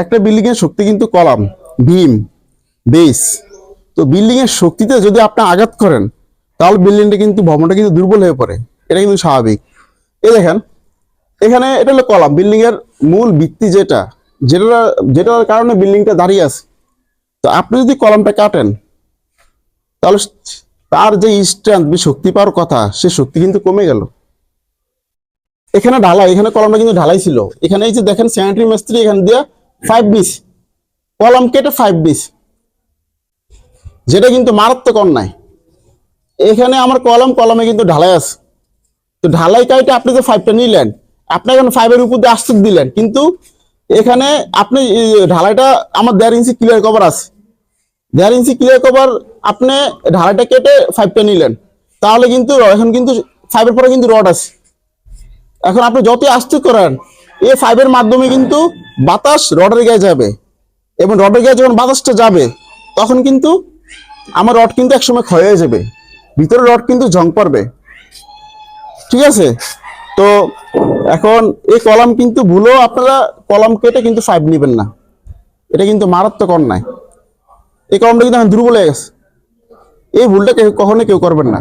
একটা বিল্ডিং এর শক্তি কিন্তু কলাম, বিম, বেস। তো বিল্ডিং এর শক্তিতে যদি আপনি আঘাত করেন তাহলে বিল্ডিংটা কিন্তু ভবনটা কিন্তু দুর্বল হয়ে পড়ে। এটা কিন্তু স্বাভাবিক। এই দেখেন, এখানে এটা হলো কলাম, বিল্ডিং এর মূল ভিত্তি যেটা যেটা যেটার কারণে বিল্ডিংটা দাঁড়িয়ে আছে। তো আপনি যদি কলামটা কাটেন তাহলে তার যে স্ট্রেংথ, শক্তি পাওয়ার কথা, সে শক্তি কিন্তু কমে গেল। এখানে ঢালাই, এখানে কলামটা কিন্তু ঢালাই ছিল। এখানে এই যে দেখেন স্যানিটারি মিস্ত্রি এখান দিয়ে 5 বিস কলাম কেটে 5 বিস, যেটা কিন্তু মারাত্মক অন্যায়। এখানে আমার কলামে কিন্তু ঢালাই আছে। তো ঢালাই কাইটে আপনি যে 5টা নিলেন, আপনি এখন 5 এর উপর দিয়ে আস্তে দিলেন, কিন্তু এখানে আপনি ঢালাইটা আমার 1.5 ইঞ্চি ক্লিয়ার কভার আছে। 1.5 ইঞ্চি ক্লিয়ার কভার আপনি ঢালাইটা কেটে 5টা নিলেন, তাহলে কিন্তু এখন কিন্তু 5 এর পরে কিন্তু রড আছে। এখন আপনি যতই আস্তে করেন, এই 5 এর মাধ্যমে কিন্তু বাতাস রডের গায়ে যাবে, এবং রডের গায়ে যখন বাতাসটা যাবে তখন কিন্তু আমার রড কিন্তু একসময় ক্ষয় হয়ে যাবে, ভিতরে রড কিন্তু জং পড়বে। ঠিক আছে? তো এখন এই কলাম কিন্তু ভুলেও আপনারা কলাম কেটে কিন্তু 5 নেবেন না, এটা কিন্তু মারাত্মক অন্যায়। এই কলামটা কিন্তু এখন দুর্বল হয়ে গেছে। এই ভুলটা কখনোই কেউ করবেন না।